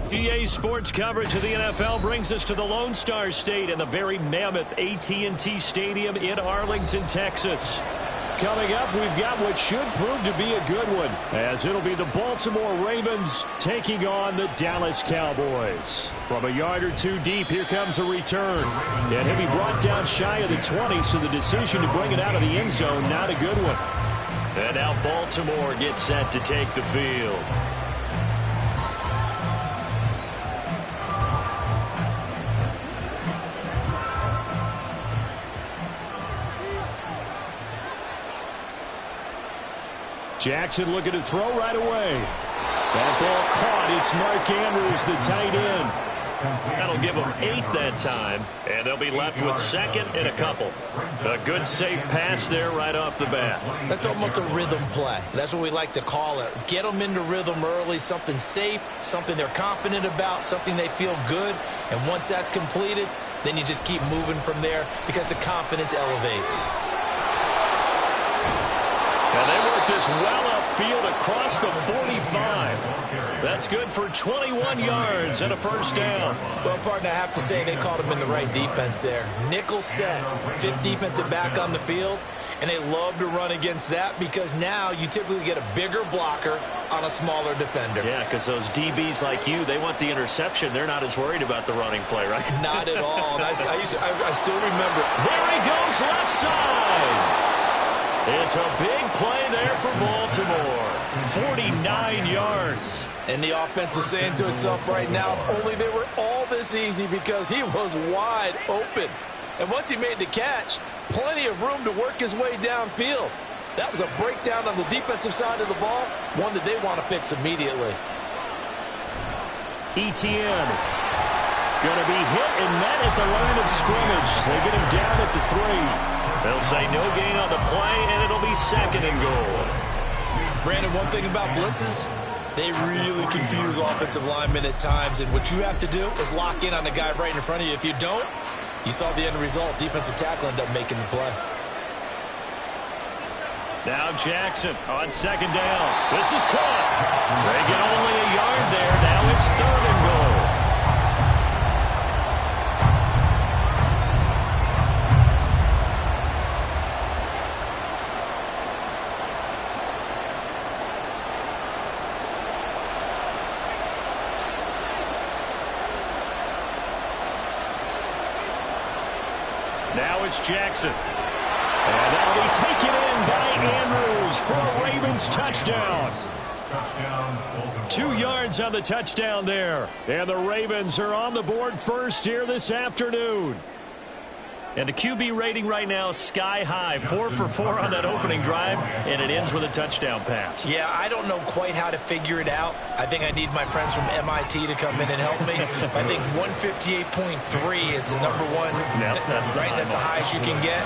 EA Sports coverage of the NFL brings us to the Lone Star State and the very mammoth AT&T Stadium in Arlington, Texas. Coming up, we've got what should prove to be a good one, as it'll be the Baltimore Ravens taking on the Dallas Cowboys. From a yard or two deep, here comes a return. And he'll be brought down shy of the 20, so the decision to bring it out of the end zone, not a good one. And now Baltimore gets set to take the field. Jackson looking to throw right away. That ball caught. It's Mark Andrews, the tight end. That'll give them 8 that time, and they'll be left with second and a couple. A good, safe pass there right off the bat. That's almost a rhythm play. That's what we like to call it. Get them into rhythm early, something safe, something they're confident about, something they feel good. And once that's completed, then you just keep moving from there because the confidence elevates. And they work this well upfield across the 45. That's good for 21 yards and a first down. Well, partner, I have to say they caught him in the right defense there. Nickel set, 5th defensive back on the field, and they love to run against that because now you typically get a bigger blocker on a smaller defender. Yeah, because those DBs like you, they want the interception. They're not as worried about the running play, right? Not at all. I still remember. There he goes, left side. It's a big play there for Baltimore. 49 yards. And the offense is saying to itself right now, only they were all this easy because he was wide open. And once he made the catch, plenty of room to work his way downfield. That was a breakdown on the defensive side of the ball, one that they want to fix immediately. ETN going to be hit and met at the line of scrimmage. They get him down at the 3. They'll say no gain on the play, and it'll be second and goal. Brandon, one thing about blitzes, they really confuse offensive linemen at times, and what you have to do is lock in on the guy right in front of you. If you don't, you saw the end result. Defensive tackle ended up making the play. Now Jackson on second down. This is caught. They get only a yard there. Now it's third and goal. Now it's Jackson. And that'll be taken in by Andrews for a Ravens touchdown. 2 yards on the touchdown there. And the Ravens are on the board first here this afternoon. And the QB rating right now is sky high. 4 for 4 on that opening drive, and it ends with a touchdown pass. Yeah, I don't know quite how to figure it out. I think I need my friends from MIT to come in and help me. I think 158.3 is the number one. Yep, that's right. That's the highest you can get.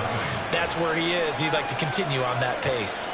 That's where he is. He'd like to continue on that pace.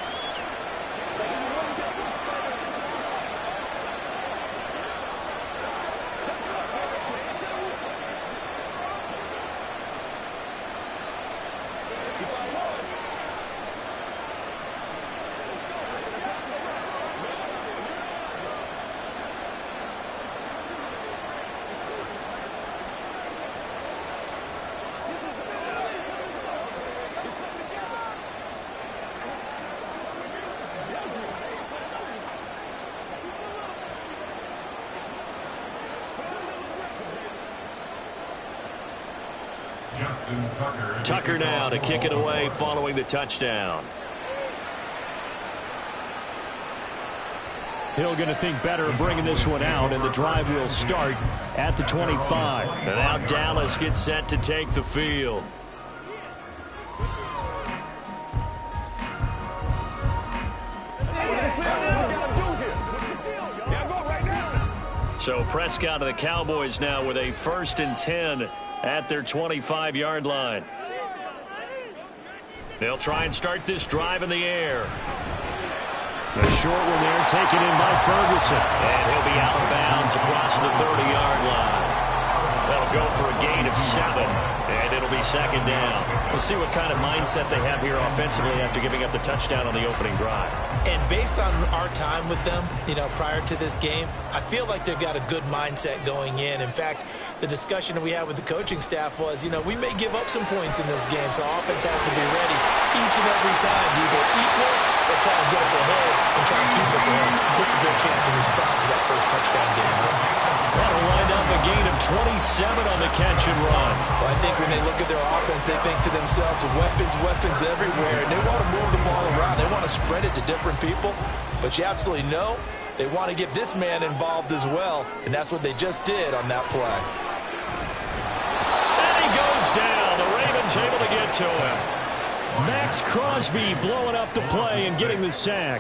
Tucker now to kick it away following the touchdown. Hill going to think better of bringing this one out, and the drive will start at the 25. And now Dallas gets set to take the field. So Prescott of the Cowboys now with a 1st and 10 at their 25-yard line. They'll try and start this drive in the air. The short one there taken in by Ferguson. And he'll be out of bounds across the 30-yard line. That'll go for a gain of 7. And it'll be 2nd down. We'll see what kind of mindset they have here offensively after giving up the touchdown on the opening drive. And based on our time with them, prior to this game, I feel like they've got a good mindset going in. In fact, the discussion that we had with the coaching staff was, we may give up some points in this game, so offense has to be ready each and every time to either equal or try to get us ahead and try and keep us ahead. This is their chance to respond to that first touchdown game. That'll wind up a gain of 27 on the catch and run. Well, I think when they look at their offense, they think to themselves, weapons everywhere, and they want to move the ball around. They want to spread it to different people, but you absolutely know they want to get this man involved as well, and that's what they just did on that play. And he goes down. The Ravens able to get to him. Max Crosby blowing up the play and getting the sack.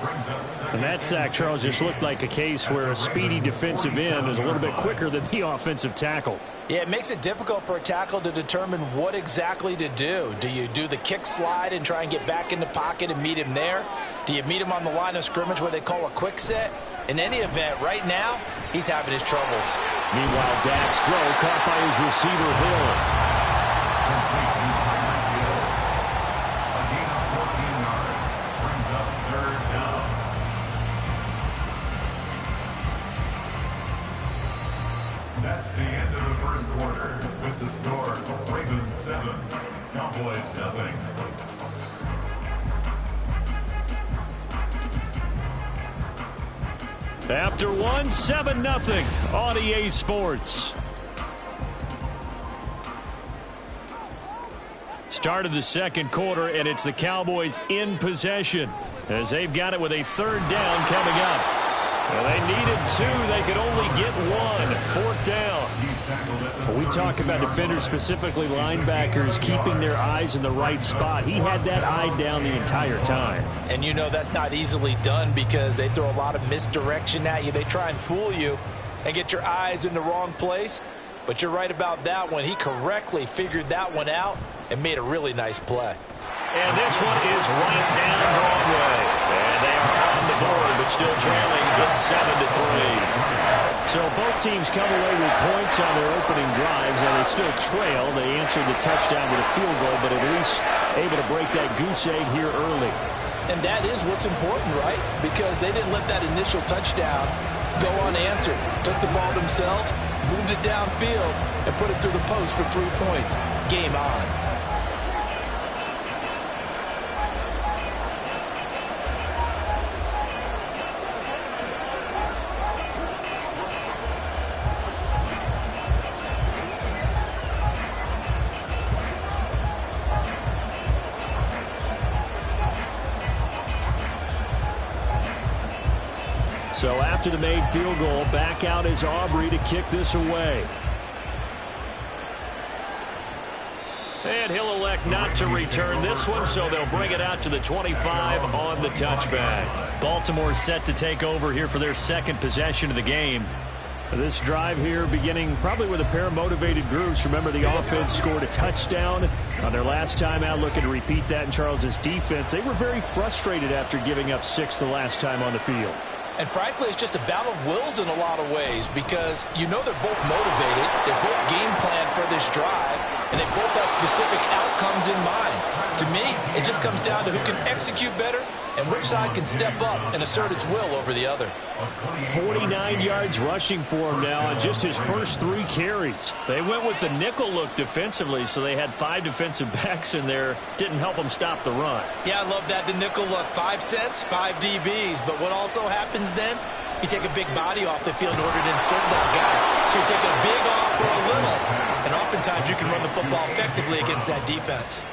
And that sack, Charles, just looked like a case where a speedy defensive end is a little bit quicker than the offensive tackle. Yeah, it makes it difficult for a tackle to determine what exactly to do. Do you do the kick slide and try and get back in the pocket and meet him there? Do you meet him on the line of scrimmage where they call a quick set? In any event, right now, he's having his troubles. Meanwhile, Dak's throw caught by his receiver, Hill. That's the end of the first quarter with the score Ravens 7, Cowboys 0. After 1, 7-0 on EA Sports. Start of the second quarter, and it's the Cowboys in possession as they've got it with a 3rd down coming up. Well, they needed 2. They could only get 1. 4th down. We talk about defenders, specifically linebackers, keeping their eyes in the right spot. He had that eye down the entire time. And that's not easily done because they throw a lot of misdirection at you. They try and fool you and get your eyes in the wrong place. But you're right about that one. He correctly figured that one out and made a really nice play. And this one is right down Broadway. And they are on the board, but still trailing. It's 7-3. So both teams come away with points on their opening drives, and they still trail. They answered the touchdown with a field goal, but at least able to break that goose egg here early. And that is what's important, right? Because they didn't let that initial touchdown go unanswered. Took the ball themselves, moved it downfield, and put it through the post for 3 points. Game on. So after the made field goal, back out is Aubrey to kick this away. And he'll elect not to return this one, so they'll bring it out to the 25 on the touchback. Baltimore set to take over here for their 2nd possession of the game. This drive here beginning probably with a pair of motivated groups. Remember, the offense scored a touchdown on their last time out, looking to repeat that in Charles's defense. They were very frustrated after giving up 6 the last time on the field. And frankly, it's just a battle of wills in a lot of ways because they're both motivated, they're both game planned for this drive, and they both have specific outcomes in mind. To me, it just comes down to who can execute better and which side can step up and assert its will over the other. 49 yards rushing for him now on just his first 3 carries. They went with the nickel look defensively, so they had 5 defensive backs in there. Didn't help them stop the run. Yeah, I love that, the nickel look. 5 cents, 5 DBs. But what also happens then, you take a big body off the field in order to insert that guy. So you're taking a big off for a little. And oftentimes you can run the football effectively against that defense.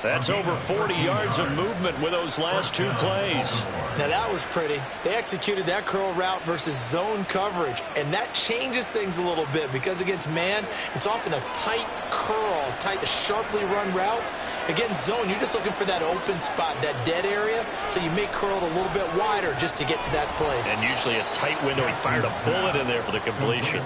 That's over 40 yards of movement with those last 2 plays. Now that was pretty. They executed that curl route versus zone coverage, and that changes things a little bit because against man, it's often a tight curl, tight, sharply run route. Against zone, you're just looking for that open spot, that dead area, so you make curl a little bit wider just to get to that place. And usually a tight window. He fired a bullet in there for the completion.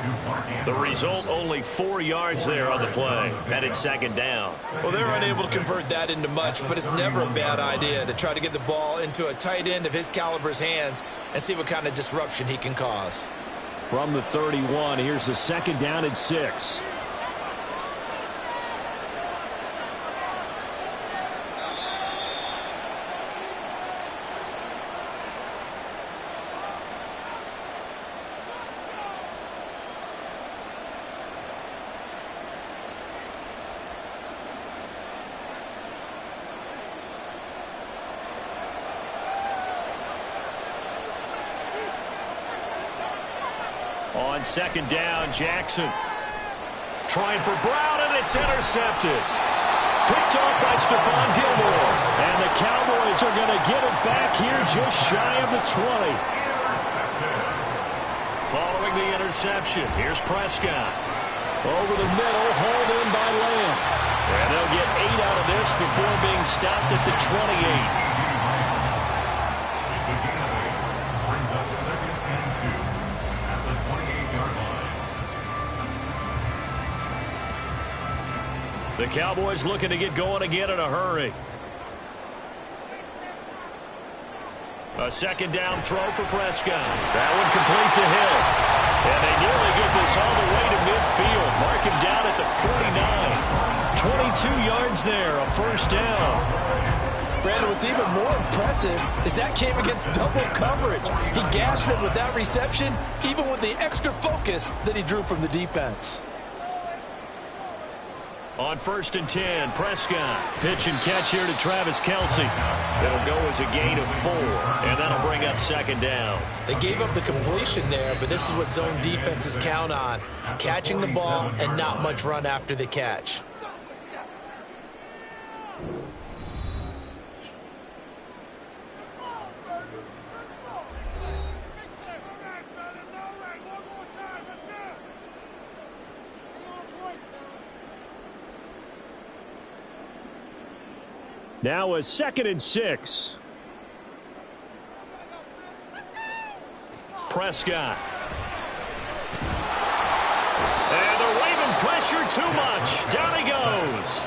The result, only 4 yards there on the play, and it's second down. Well, they're unable to convert that into much, but it's never a bad idea to try to get the ball into a tight end of his caliber's hands and see what kind of disruption he can cause. From the 31, here's a second down and 6. On second down, Jackson trying for Brown, and it's intercepted. Picked off by Stephon Gilmore. And the Cowboys are going to get it back here just shy of the 20. Following the interception, here's Prescott. Over the middle, hauled in by Lamb. And they'll get 8 out of this before being stopped at the 28. The Cowboys looking to get going again in a hurry. A second down throw for Prescott. That one complete to Hill. And they nearly get this all the way to midfield. Mark him down at the 49. 22 yards there, a first down. Brandon, what's even more impressive is that came against double coverage. He gashed them with that reception, even with the extra focus that he drew from the defense. On first and 10, Prescott. Pitch and catch here to Travis Kelce. It'll go as a gain of 4, and that'll bring up second down. They gave up the completion there, but this is what zone defenses count on. Catching the ball and not much run after the catch. Now a second and 6. Prescott. And they're waving pressure too much. Down he goes.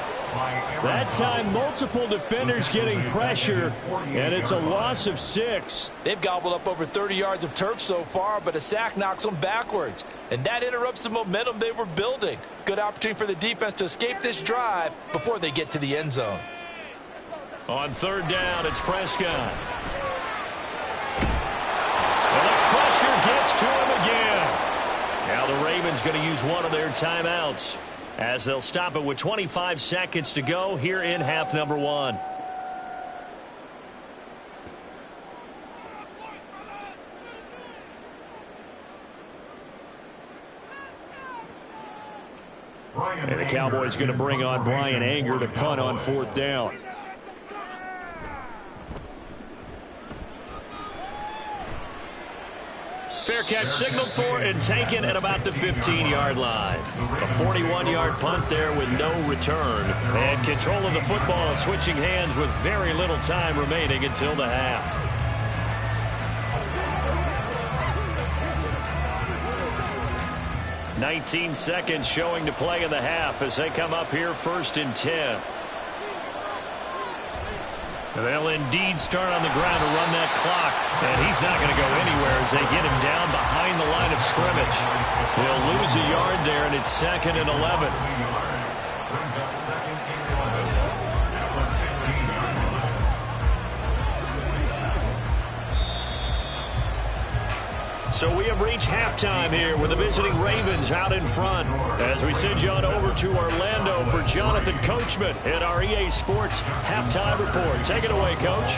That time, multiple defenders getting pressure, and it's a loss of 6. They've gobbled up over 30 yards of turf so far, but a sack knocks them backwards. And that interrupts the momentum they were building. Good opportunity for the defense to escape this drive before they get to the end zone. On third down, it's Prescott. And the pressure gets to him again. Now the Ravens going to use one of their timeouts as they'll stop it with 25 seconds to go here in half number 1. And the Cowboys going to bring on Brian Anger to punt on fourth down. Fair catch signaled for and taken at about the 15-yard line. A 41-yard punt there with no return. And control of the football switching hands with very little time remaining until the half. "19 seconds showing to play in the half as they come up here first and 10. They'll indeed start on the ground to run that clock, and he's not going to go anywhere as they get him down behind the line of scrimmage. They'll lose a yard there, and it's second and 11. So we have reached halftime here with the visiting Ravens out in front. As we send you on over to Orlando for Jonathan Coachman in our EA Sports Halftime Report. Take it away, Coach.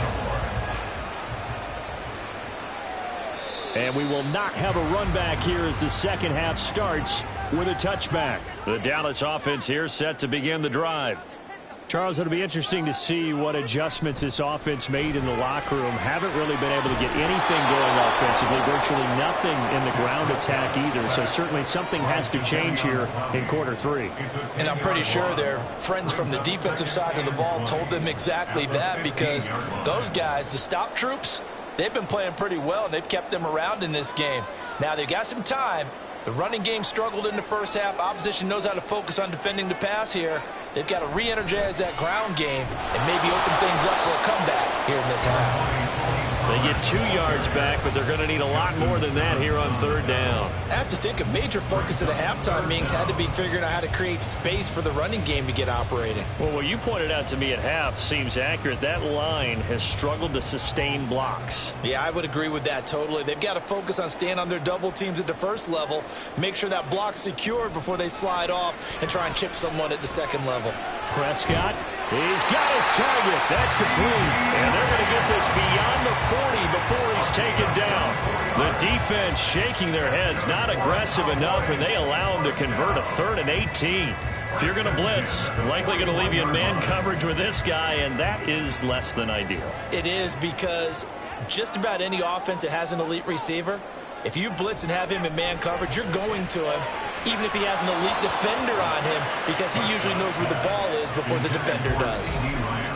And we will not have a run back here as the second half starts with a touchback. The Dallas offense here set to begin the drive. Charles, it'll be interesting to see what adjustments this offense made in the locker room. Haven't really been able to get anything going offensively, virtually nothing in the ground attack either. So certainly something has to change here in quarter three. And I'm pretty sure their friends from the defensive side of the ball told them exactly that, because those guys, the stop troops, they've been playing pretty well, and they've kept them around in this game. Now they've got some time. The running game struggled in the first half. Opposition knows how to focus on defending the pass here. They've got to re-energize that ground game and maybe open things up for a comeback here in this half. They get 2 yards back, but they're going to need a lot more than that here on third down. I have to think a major focus of the halftime meetings had to be figuring out how to create space for the running game to get operating. Well, what you pointed out to me at half seems accurate. That line has struggled to sustain blocks. Yeah, I would agree with that totally. They've got to focus on staying on their double teams at the first level, make sure that block's secured before they slide off and try and chip someone at the second level. Prescott, he's got his target. That's complete. And they're going to get this beyond the 40 before he's taken down. The defense shaking their heads, not aggressive enough, and they allow him to convert a 3rd and 18. If you're going to blitz, likely going to leave you in man coverage with this guy, and that is less than ideal. It is, because just about any offense that has an elite receiver, if you blitz and have him in man coverage, you're going to him, even if he has an elite defender on him, because he usually knows where the ball is before the defender does.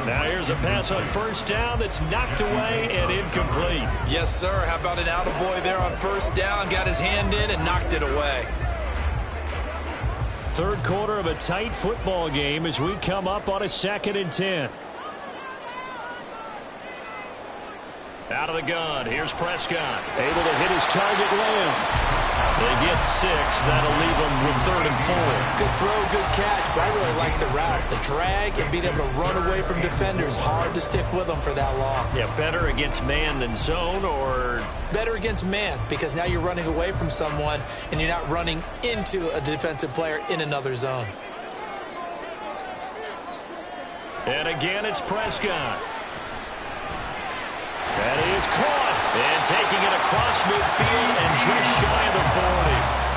Now here's a pass on first down that's knocked away and incomplete. Yes, sir. How about an attaboy there on first down? Got his hand in and knocked it away. Third quarter of a tight football game as we come up on a 2nd and 10. Out of the gun, here's Prescott. Able to hit his target, Lamb. They get 6. That'll leave them with 3rd and 4. Good throw, good catch, but I really like the route. The drag and being able to run away from defenders. Hard to stick with them for that long. Yeah, better against man than zone, or? Better against man, because now you're running away from someone and you're not running into a defensive player in another zone. And again, it's Prescott. That is caught, and taking it across midfield and just shy of the 40.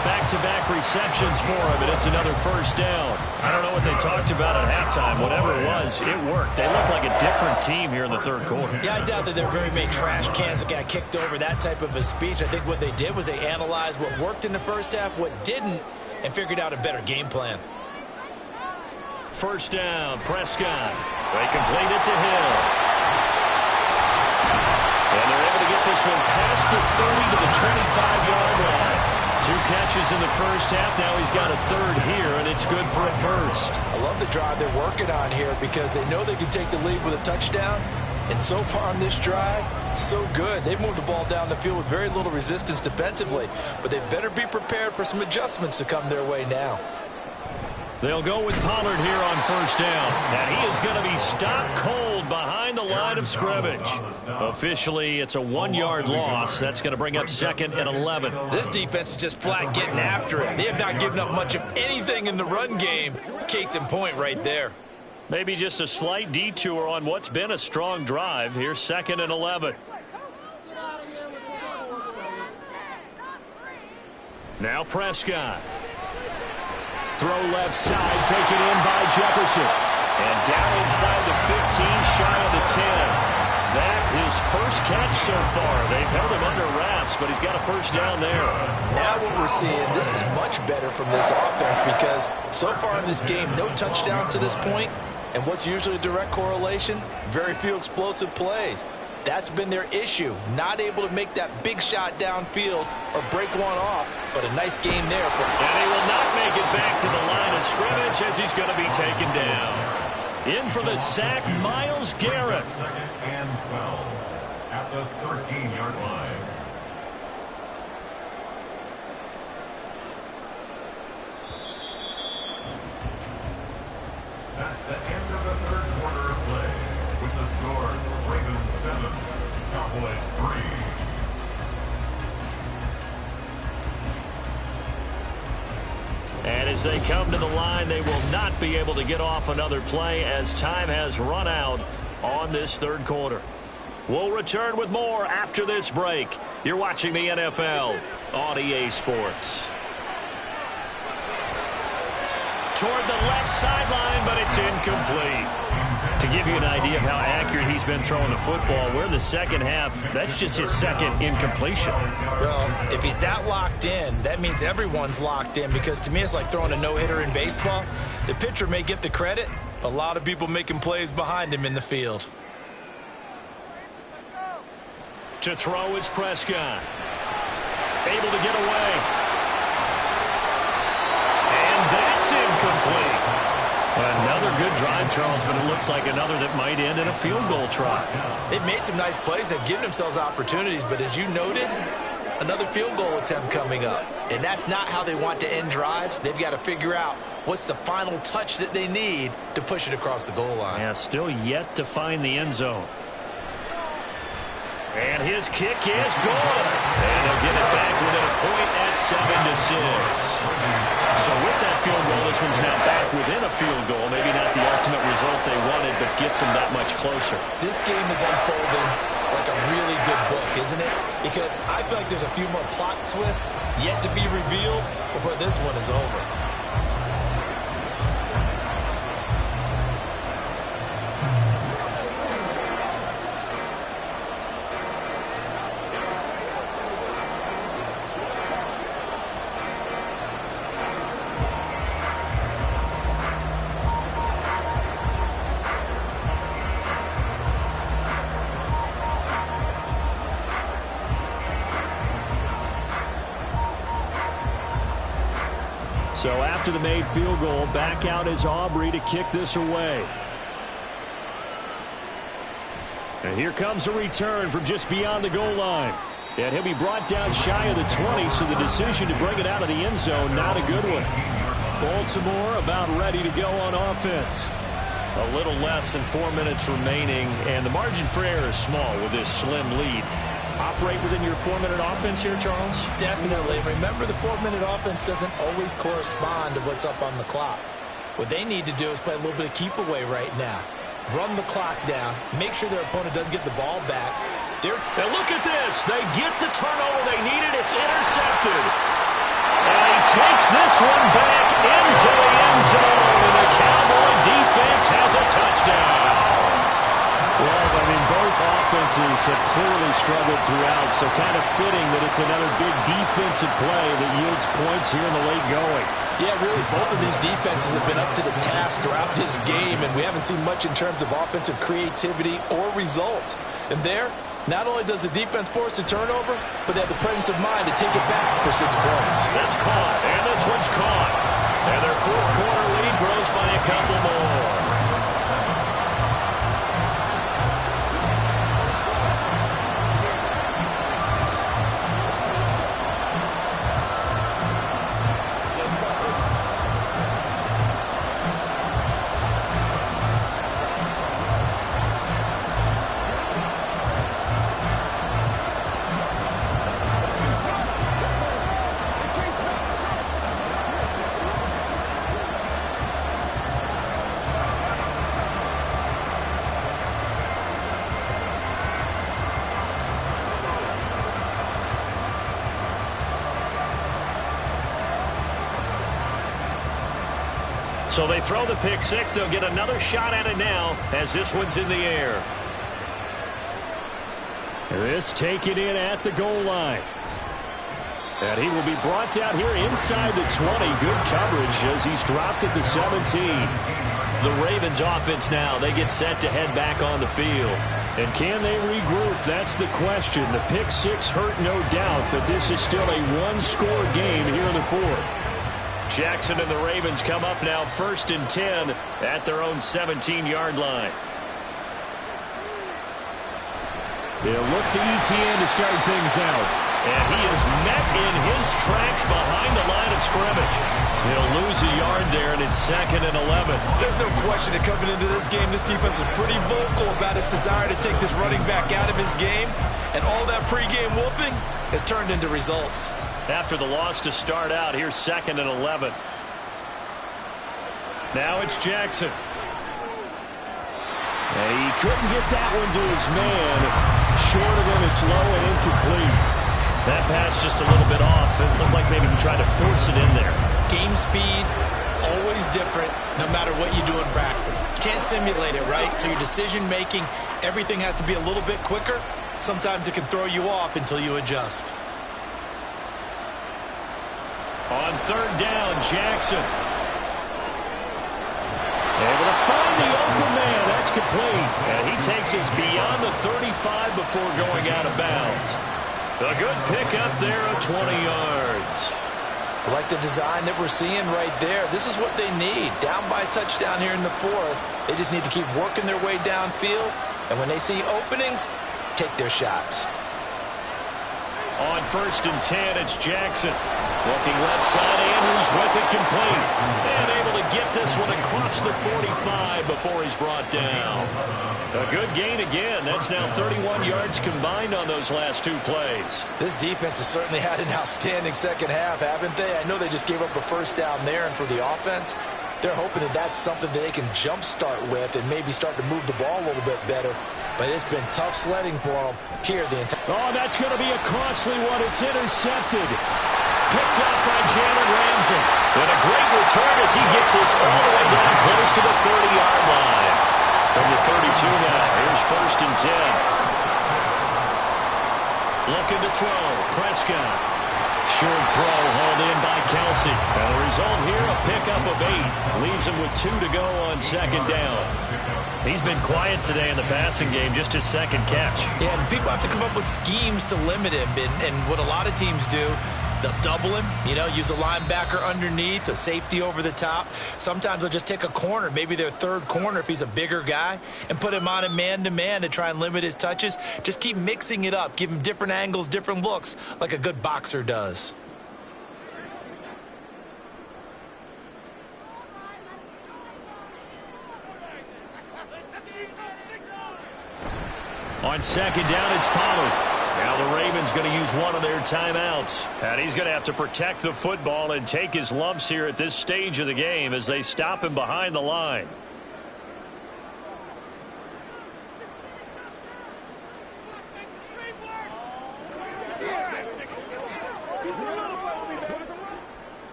Back-to-back receptions for him, and it's another first down. I don't know what they talked about at halftime. Whatever it was, it worked. They look like a different team here in the third quarter. Yeah, I doubt that there are very many trash cans that got kicked over, that type of a speech. I think what they did was they analyzed what worked in the first half, what didn't, and figured out a better game plan. First down, Prescott. They complete it to Hill. And they're able to get this one past the 30 to the 25-yard line. 2 catches in the first half. Now he's got a 3rd here, and it's good for a 1st. I love the drive they're working on here, because they know they can take the lead with a touchdown. And so far on this drive, so good. They've moved the ball down the field with very little resistance defensively. But they better be prepared for some adjustments to come their way now. They'll go with Pollard here on first down. And he is going to be stopped cold behind the line of scrimmage. Officially, it's a 1-yard loss. That's going to bring up 2nd and 11. This defense is just flat getting after it. They have not given up much of anything in the run game. Case in point right there. Maybe just a slight detour on what's been a strong drive. Here's 2nd and 11. Now Prescott. Throw left side, taken in by Jefferson. And down inside the 15, shy of the 10. That is first catch so far. They've held him under wraps, but he's got a first down there. Now what we're seeing, this is much better from this offense, because so far in this game, no touchdown to this point. And what's usually a direct correlation? Very few explosive plays. That's been their issue. Not able to make that big shot downfield or break one off, but a nice game there. And he will not make it back to the line of scrimmage as he's going to be taken down. In for the sack, Myles Garrett. 2nd and 12 at the 13-yard line. That's the end of the third quarter of play, with the score Ravens 7, Cowboys 3. And as they come to the line, they will not be able to get off another play as time has run out on this third quarter. We'll return with more after this break. You're watching the NFL on EA Sports. toward the left sideline, but it's incomplete. To give you an idea of how accurate he's been throwing the football, we're in the second half. That's just his second incompletion. Well, if he's that locked in, that means everyone's locked in, because to me it's like throwing a no-hitter in baseball. The pitcher may get the credit, but a lot of people making plays behind him in the field. To throw is Prescott. Able to get away. And that's incomplete. Another good drive, Charles, but it looks like another that might end in a field goal try. They've made some nice plays. They've given themselves opportunities, but as you noted, another field goal attempt coming up. And that's not how they want to end drives. They've got to figure out what's the final touch that they need to push it across the goal line. Yeah, still yet to find the end zone. And his kick is good. And he'll get it back within a point at 7-6. So with that field goal, this one's now back within a field goal. Maybe not the ultimate result they wanted, but gets them that much closer. This game is unfolding like a really good book, isn't it? Because I feel like there's a few more plot twists yet to be revealed before this one is over. So after the made field goal, back out is Aubrey to kick this away. And here comes a return from just beyond the goal line. And he'll be brought down shy of the 20, so the decision to bring it out of the end zone, not a good one. Baltimore about ready to go on offense. A little less than 4 minutes remaining, and the margin for error is small with this slim lead. Operate within your 4-minute offense here, Charles? Definitely. Remember, the 4-minute offense doesn't always correspond to what's up on the clock. What they need to do is play a little bit of keep away right now. Run the clock down. Make sure their opponent doesn't get the ball back. Now look at this. They get the turnover they needed. It's intercepted. And he takes this one back into the end zone. And the Cowboy defense has a touchdown. Well, I mean, both offenses have clearly struggled throughout, so kind of fitting that it's another big defensive play that yields points here in the late going. Yeah, really, both of these defenses have been up to the task throughout this game, and we haven't seen much in terms of offensive creativity or results. And there, not only does the defense force a turnover, but they have the presence of mind to take it back for 6 points. That's caught, and this one's caught. And their fourth-quarter lead grows by a couple more. So they throw the pick six. They'll get another shot at it now as this one's in the air. This taken in at the goal line. And he will be brought down here inside the 20. Good coverage as he's dropped at the 17. The Ravens offense now, they get set to head back on the field. And can they regroup? That's the question. The pick six hurt, no doubt, but this is still a one-score game here in the fourth. Jackson and the Ravens come up now 1st and 10 at their own 17-yard line. They'll look to ETN to start things out. And he is met in his tracks behind the line of scrimmage. He'll lose a yard there, and it's 2nd and 11. There's no question that coming into this game, this defense is pretty vocal about its desire to take this running back out of his game. And all that pregame wolfing has turned into results. After the loss to start out, here's 2nd and 11. Now it's Jackson. And he couldn't get that one to his man. Short of him, it's low and incomplete. That pass just a little bit off. It looked like maybe he tried to force it in there. Game speed, always different no matter what you do in practice. You can't simulate it, right? So your decision-making, everything has to be a little bit quicker. Sometimes it can throw you off until you adjust. On third down, Jackson. Able to find the open man. That's complete. And he takes us beyond the 35 before going out of bounds. A good pickup there of 20 yards. I like the design that we're seeing right there. This is what they need. Down by a touchdown here in the fourth. They just need to keep working their way downfield. And when they see openings, take their shots. On 1st and 10, it's Jackson. Looking left side, Andrews with it complete. And able to get this one across the 45 before he's brought down. A good gain again. That's now 31 yards combined on those last two plays. This defense has certainly had an outstanding second half, haven't they? I know they just gave up a first down there, and for the offense, they're hoping that that's something that they can jumpstart with and maybe start to move the ball a little bit better. But it's been tough sledding for them here the entire. Oh, that's going to be a costly one. It's intercepted. Picked up by Jalen Ramsey. And a great return as he gets this all the way down close to the 30-yard line. From the 32 now, here's 1st and 10. Looking to throw, Prescott. Short throw hauled in by Kelsey. And the result here, a pickup of 8. Leaves him with 2 to go on second down. He's been quiet today in the passing game, just his second catch. Yeah, and people have to come up with schemes to limit him. And what a lot of teams do, they'll double him, use a linebacker underneath, a safety over the top. Sometimes they'll just take a corner, maybe their third corner if he's a bigger guy, and put him on a man-to-man to try and limit his touches. Just keep mixing it up. Give him different angles, different looks, like a good boxer does. On second down, it's Pollard. Now the Ravens going to use one of their timeouts. And he's going to have to protect the football and take his lumps here at this stage of the game as they stop him behind the line.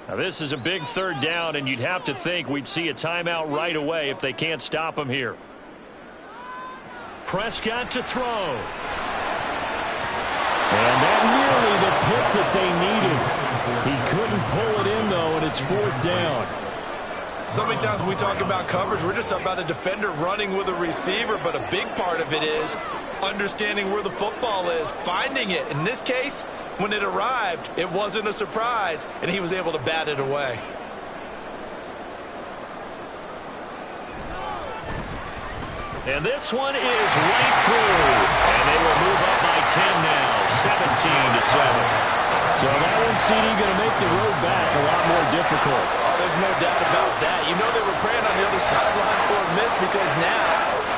Now this is a big third down, and you'd have to think we'd see a timeout right away if they can't stop him here. Prescott to throw. And that nearly the pick that they needed. He couldn't pull it in, though, and it's 4th down. So many times when we talk about coverage, we're just about a defender running with a receiver, but a big part of it is understanding where the football is, finding it. In this case, when it arrived, it wasn't a surprise, and he was able to bat it away. And this one is right through. And they will move up by 10 now, 17-7. So that one, CD, going to make the road back a lot more difficult. Oh, there's no doubt about that. They were praying on the other sideline for a miss because now,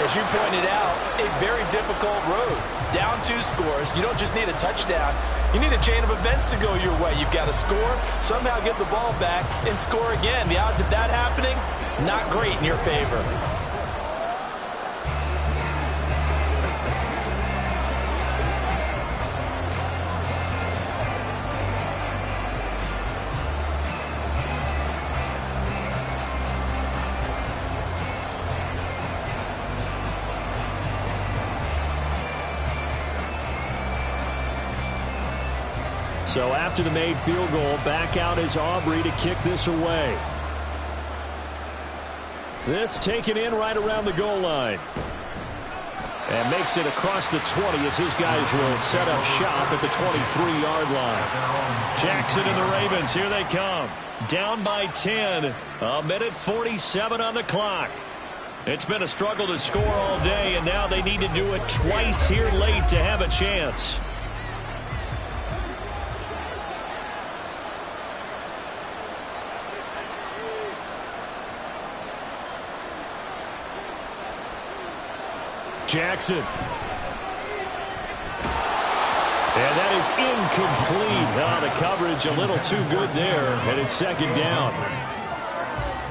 as you pointed out, a very difficult road. Down 2 scores. You don't just need a touchdown. You need a chain of events to go your way. You've got to score, somehow get the ball back, and score again. The odds of that happening, not great in your favor. So after the made field goal, back out is Aubrey to kick this away. This taken in right around the goal line. And makes it across the 20 as his guys will set up shop at the 23-yard line. Jackson and the Ravens, here they come. Down by 10. 1:47 on the clock. It's been a struggle to score all day, and now they need to do it twice here late to have a chance. Jackson. And that is incomplete. The coverage a little too good there, and it's second down.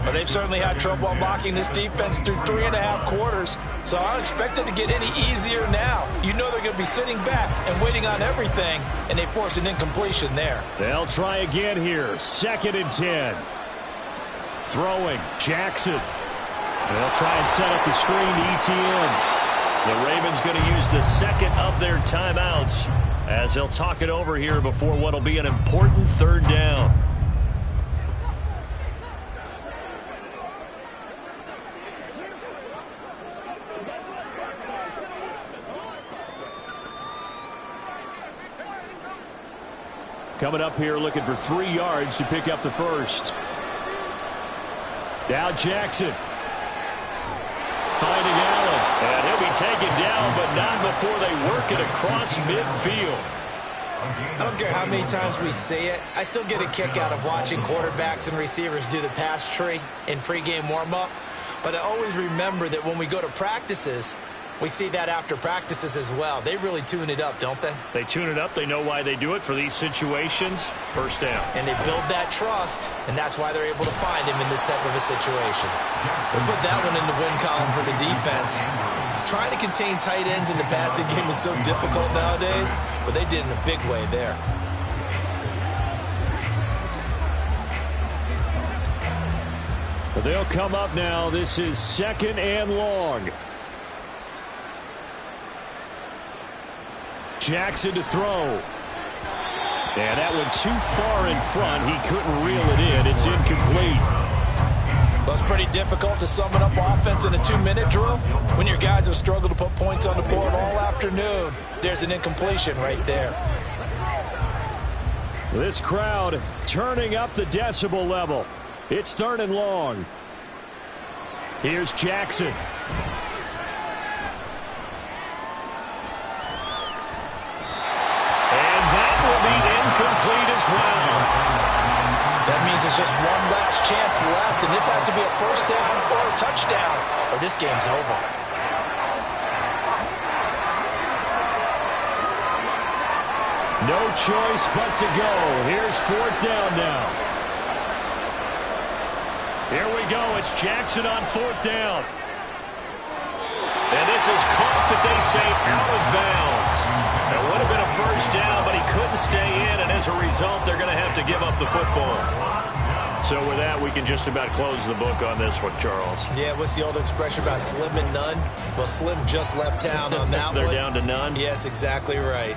But they've certainly had trouble unlocking this defense through 3.5 quarters, so I don't expect it to get any easier now. They're going to be sitting back and waiting on everything, and they force an incompletion there. They'll try again here. 2nd and 10. Throwing, Jackson. They'll try and set up the screen to ETN. The Ravens going to use the second of their timeouts as they'll talk it over here before what will be an important third down. Coming up here looking for 3 yards to pick up the first. Now Jackson. Finding Allen. And he'll be taken down, but not before they work it across midfield. I don't care how many times we see it. I still get a kick out of watching quarterbacks and receivers do the pass tree in pregame warm-up. But I always remember that when we go to practices, we see that after practices as well. They really tune it up, don't they? They tune it up. They know why they do it for these situations. First down. And they build that trust, and that's why they're able to find him in this type of a situation. We'll put that one in the win column for the defense. Trying to contain tight ends in the passing game is so difficult nowadays, but they did in a big way there. They'll come up now. This is 2nd and long. Jackson to throw. And that went too far in front. He couldn't reel it in. It's incomplete. Well, it's pretty difficult to sum it up offense in a 2-minute drill when your guys have struggled to put points on the board all afternoon. There's an incompletion right there. This crowd turning up the decibel level. It's 3rd and long. Here's Jackson. Incomplete as well. That means there's just one last chance left, and this has to be a first down or a touchdown, or this game's over. No choice but to go. Here's 4th down now. Here we go. It's Jackson on 4th down. And this is caught that they say out of bounds. It would have been a first down, but he couldn't stay in, and as a result, they're going to have to give up the football. So with that, we can just about close the book on this one, Charles. Yeah, what's the old expression about slim and none? Well, Slim just left town on that They're one. down to none? Yes, exactly right.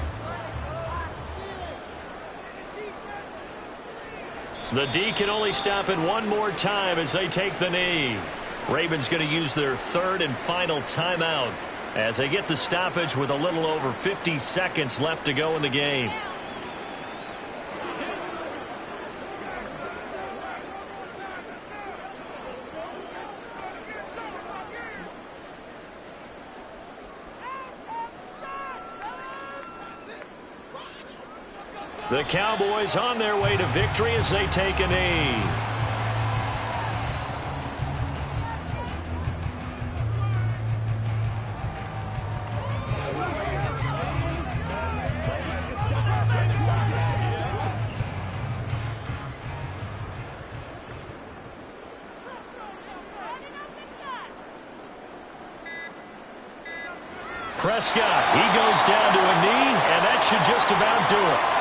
The D can only stop it one more time as they take the knee. Ravens going to use their 3rd and final timeout as they get the stoppage with a little over 50 seconds left to go in the game. The Cowboys on their way to victory as they take a knee. Prescott, he goes down to a knee, and that should just about do it.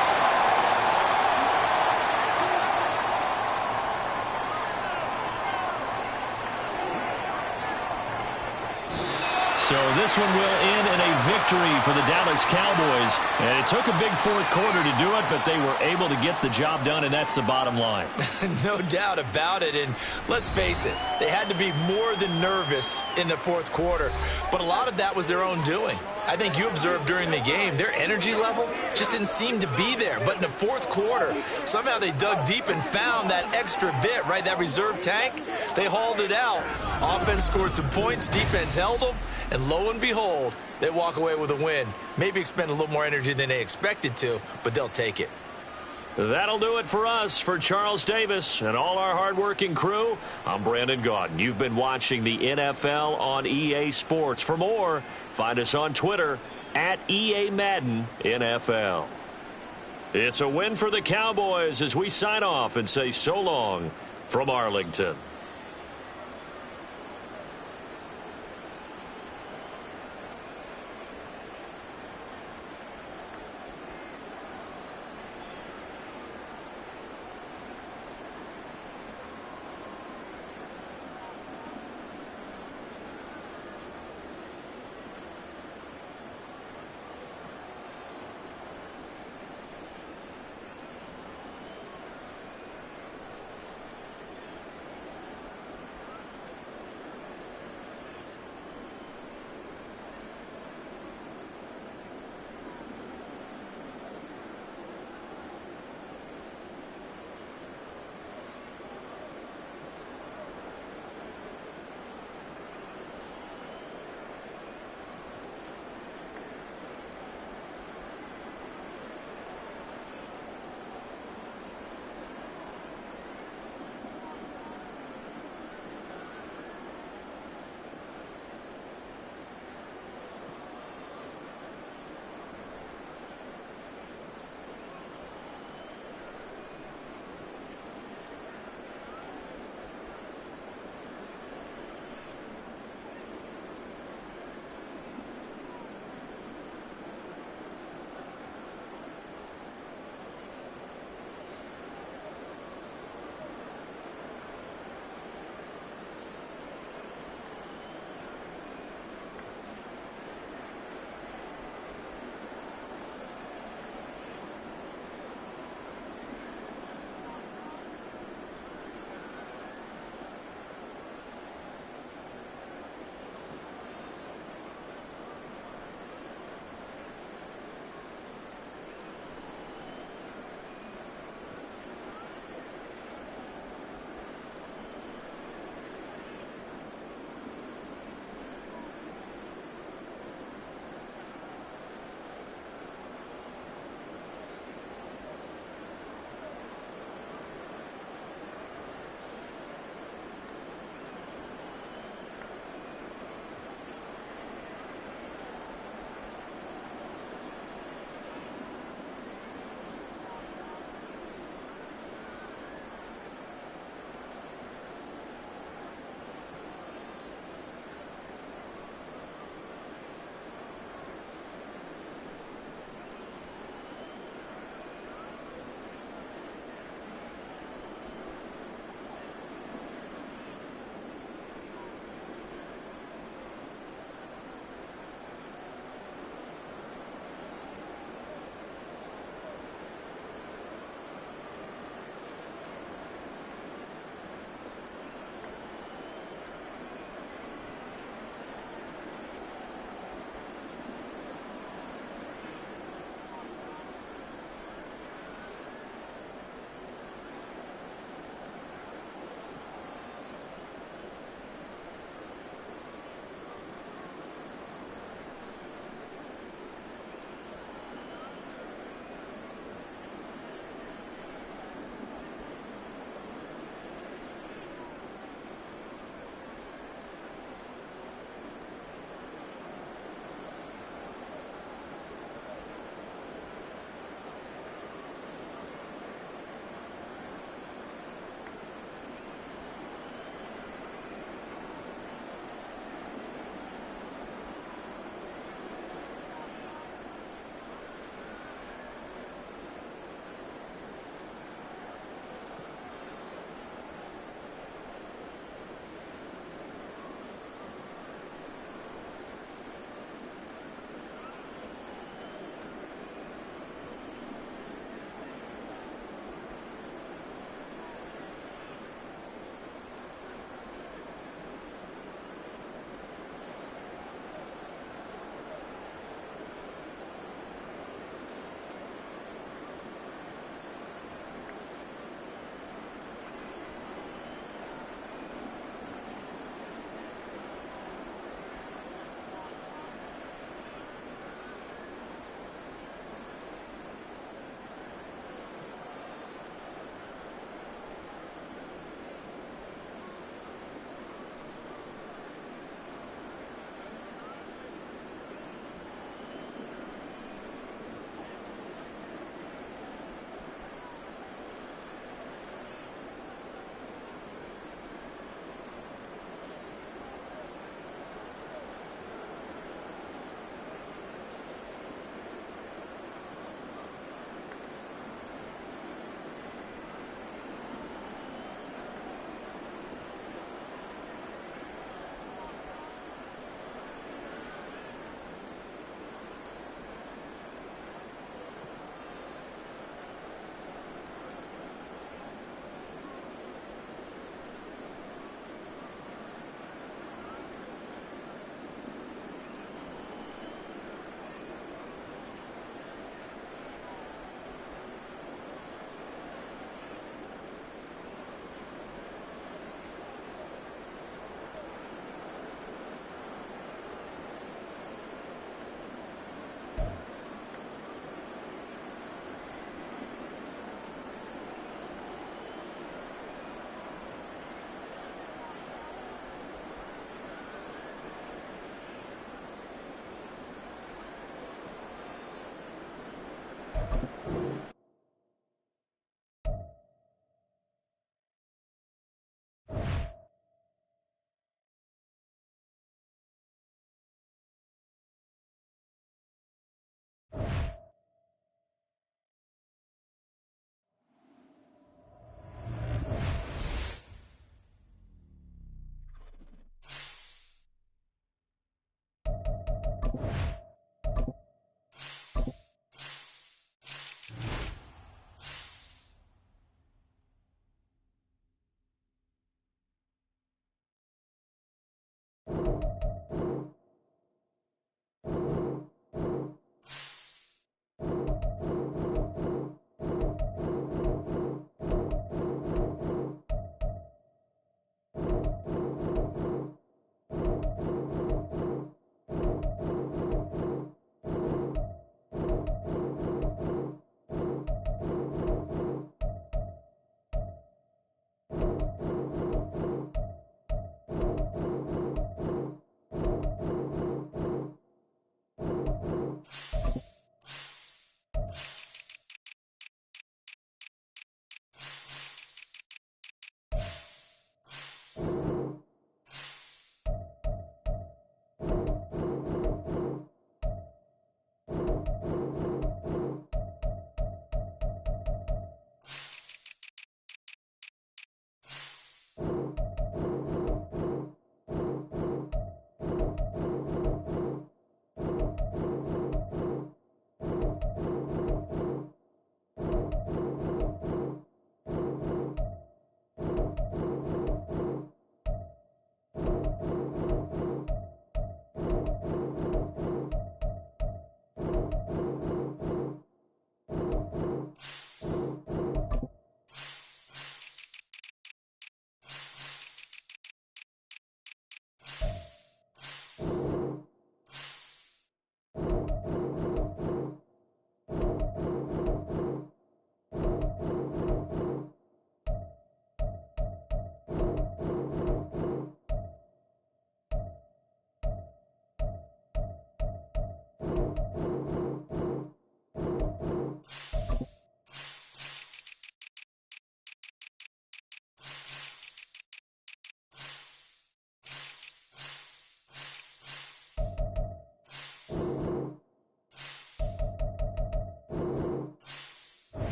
So this one will end in a victory for the Dallas Cowboys. And it took a big 4th quarter to do it, but they were able to get the job done, and that's the bottom line. No doubt about it. And let's face it, they had to be more than nervous in the 4th quarter. But a lot of that was their own doing. I think you observed during the game, their energy level just didn't seem to be there. But in the 4th quarter, somehow they dug deep and found that extra bit, right? That reserve tank. They hauled it out. Offense scored some points. Defense held them. And lo and behold, they walk away with a win. Maybe expend a little more energy than they expected to, but they'll take it. That'll do it for us. For Charles Davis and all our hardworking crew, I'm Brandon Gaudin. You've been watching the NFL on EA Sports. For more, find us on Twitter at EA Madden NFL. It's a win for the Cowboys as we sign off and say so long from Arlington.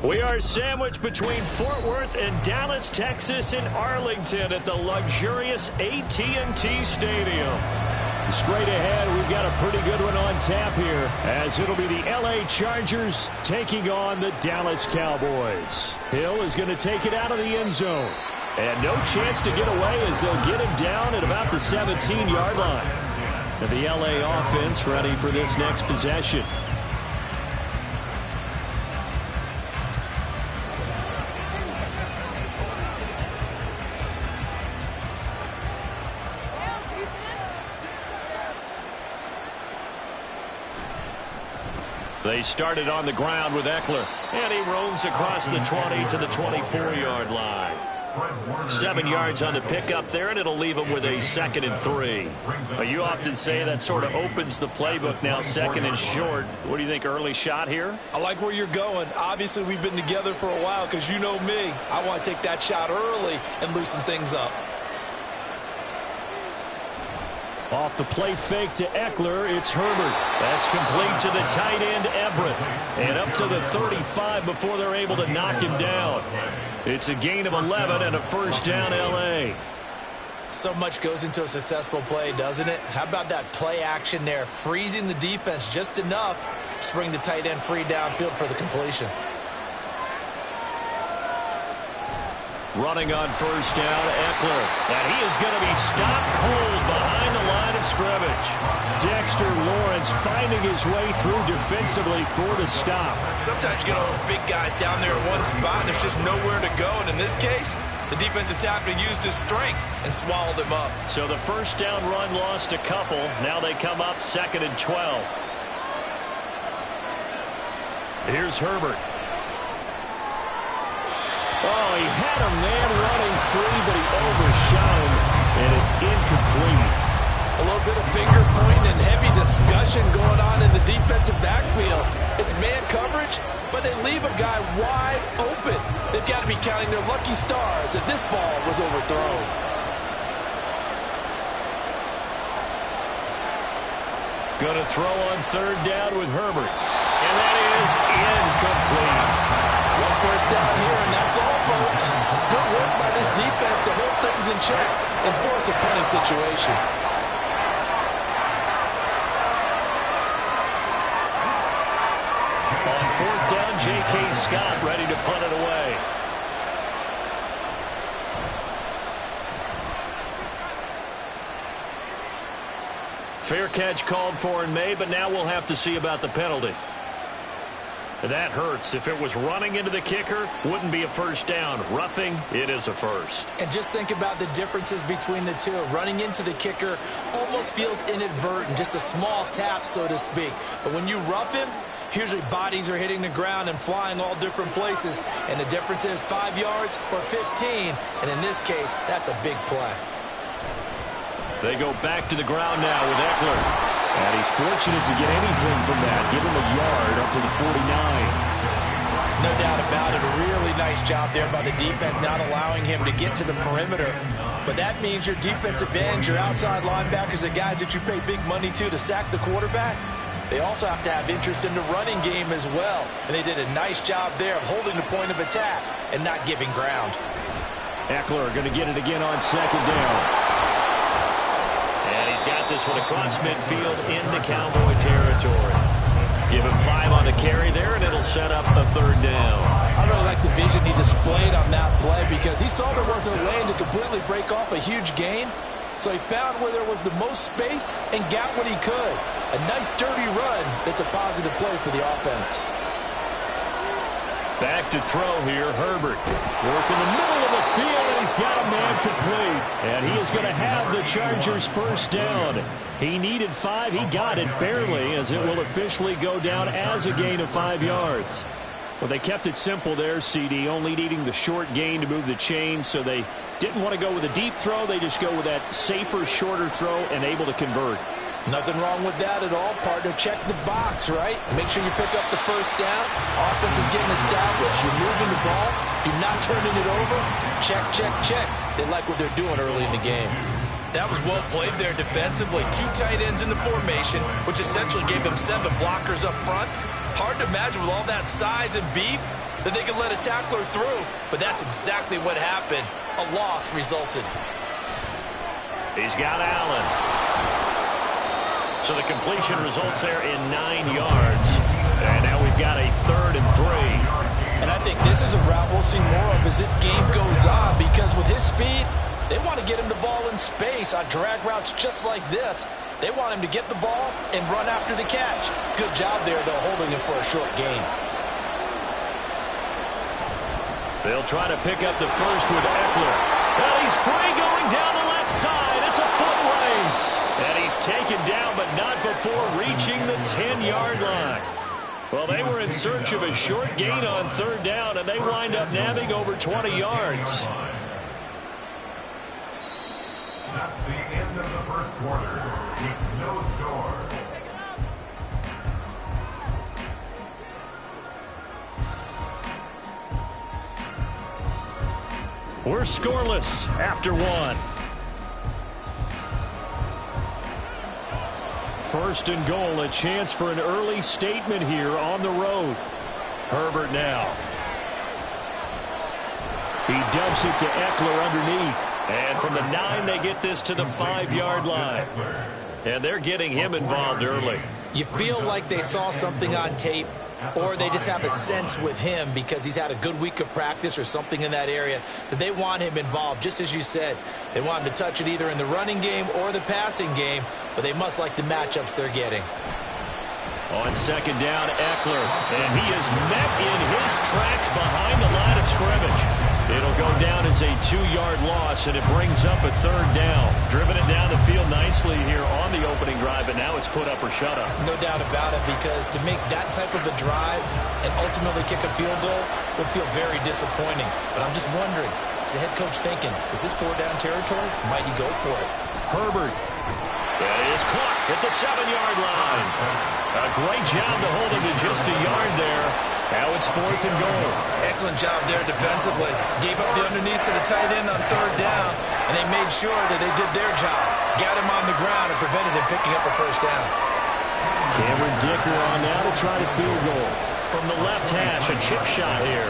We are sandwiched between Fort Worth and Dallas, Texas, and Arlington at the luxurious AT&T Stadium. Straight ahead, we've got a pretty good one on tap here, as it'll be the LA Chargers taking on the Dallas Cowboys. Hill is going to take it out of the end zone. And no chance to get away as they'll get him down at about the 17-yard line. And the LA offense ready for this next possession. They started on the ground with Eckler, and he roams across the 20 to the 24-yard line. 7 yards on the pickup there, and it'll leave them with a 2nd and 3. But you often say that sort of opens the playbook now, 2nd and short. What do you think, early shot here? I like where you're going. Obviously, we've been together for a while because you know me. I want to take that shot early and loosen things up. Off the play fake to Eckler, it's Herbert. That's complete to the tight end, Everett. And up to the 35 before they're able to knock him down. It's a gain of 11 and a first down, L.A. So much goes into a successful play, doesn't it? How about that play action there? Freezing the defense just enough to bring the tight end free downfield for the completion. Running on first down, Eckler. And he is going to be stopped cold behind the line of scrimmage. Dexter Lawrence finding his way through defensively for the stop. Sometimes you get all those big guys down there in one spot, and there's just nowhere to go. And in this case, the defensive tackle used his strength and swallowed him up. So the first down run lost a couple. Now they come up 2nd and 12. Here's Herbert. Oh, he had a man running free, but he overshot him, and it's incomplete. A little bit of finger pointing and heavy discussion going on in the defensive backfield. It's man coverage, but they leave a guy wide open. They've got to be counting their lucky stars that this ball was overthrown. Going to throw on 3rd down with Herbert. And that is incomplete. One first down here, and that's all, folks. Good work by this defense to hold things in check and force a punting situation. On 4th down, J.K. Scott ready to punt it away. Fair catch called for and made, but now we'll have to see about the penalty. That hurts. If it was running into the kicker, wouldn't be a first down. Roughing, it is a first. And just think about the differences between the two. Running into the kicker almost feels inadvertent, just a small tap, so to speak. But when you rough him, usually bodies are hitting the ground and flying all different places. And the difference is 5 yards or 15. And in this case, that's a big play. They go back to the ground now with Eckler. And he's fortunate to get anything from that. Give him a yard up to the 49. No doubt about it. A really nice job there by the defense, not allowing him to get to the perimeter. But that means your defensive ends, your outside linebackers, the guys that you pay big money to sack the quarterback, they also have to have interest in the running game as well. And they did a nice job there of holding the point of attack and not giving ground. Eckler going to get it again on 2nd down. And he's got this one across midfield into Cowboy territory. Give him 5 on the carry there, and it'll set up a 3rd down. I really like the vision he displayed on that play because he saw there wasn't a lane to completely break off a huge gain. So he found where there was the most space and got what he could. A nice, dirty run that's a positive play for the offense. Back to throw here, Herbert. Work in the middle of the field, and he's got a man complete. And he is going to have the Chargers first down. He needed 5. He got it barely, as it will officially go down as a gain of 5 yards. Well, they kept it simple there, CD, only needing the short gain to move the chains, so they didn't want to go with a deep throw. They just go with that safer, shorter throw and able to convert. Nothing wrong with that at all, partner. Check the box, right? Make sure you pick up the first down. Offense is getting established. You're moving the ball. You're not turning it over. Check, check, check. They like what they're doing early in the game. That was well played there defensively. 2 tight ends in the formation, which essentially gave them 7 blockers up front. Hard to imagine with all that size and beef that they could let a tackler through, but that's exactly what happened. A loss resulted. He's got Allen. So the completion results there in 9 yards. And now we've got a 3rd and 3. And I think this is a route we'll see more of as this game goes on, because with his speed, they want to get him the ball in space on drag routes just like this. They want him to get the ball and run after the catch. Good job there, though, holding him for a short gain. They'll try to pick up the first with Eckler. Well, he's free going down the left side. It's a foot race. And he's taken down, but not before reaching the 10-yard line. Well, they were in search of a short gain on 3rd down, and they wind up nabbing over 20 yards. That's the end of the first quarter with no score. We're scoreless after one. First and goal, a chance for an early statement here on the road. Herbert now. He dumps it to Eckler underneath. And from the 9, they get this to the 5-yard line. And they're getting him involved early. You feel like they saw something on tape, or they just have a sense with him because he's had a good week of practice or something in that area that they want him involved. Just as you said, they want him to touch it either in the running game or the passing game, but they must like the matchups they're getting. On second down, Eckler, and he is met in his tracks behind the line of scrimmage. It'll go down as a 2-yard loss, and it brings up a third down. Driven it down the field nicely here on the opening drive, but now it's put up or shut up. No doubt about it, because to make that type of a drive and ultimately kick a field goal would feel very disappointing. But I'm just wondering, is the head coach thinking, is this 4-down territory? Might he go for it? Herbert. That is caught at the 7-yard line. A great job to hold him to just a yard there. Now it's 4th and goal. Excellent job there defensively. Gave up the underneath to the tight end on 3rd down, and they made sure that they did their job. Got him on the ground and prevented him picking up a first down. Cameron Dicker on now to try to field goal. From the left hash, a chip shot here.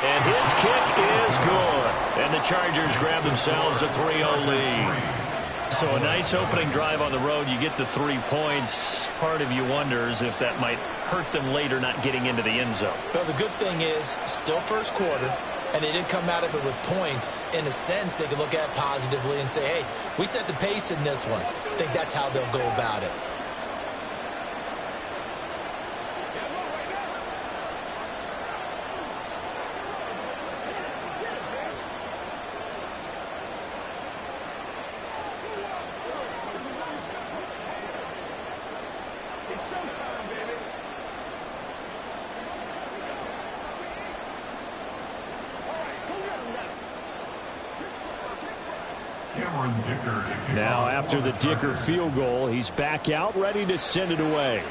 And his kick is good. And the Chargers grab themselves a 3-0 lead. So a nice opening drive on the road. You get the 3 points. Part of you wonders if that might hurt them later not getting into the end zone. Well, the good thing is, still first quarter, and they didn't come out of it with points. In a sense, they could look at it positively and say, hey, we set the pace in this one. I think that's how they'll go about it. It's showtime, baby. All right, who got him now? Cameron Dicker. Now after the Dicker field goal, he's back out, ready to send it away.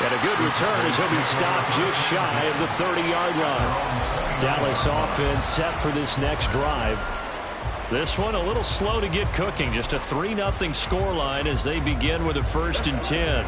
And a good return as he'll be stopped just shy of the 30-yard line. Dallas offense set for this next drive. This one a little slow to get cooking. Just a 3-0 scoreline as they begin with a 1st and 10.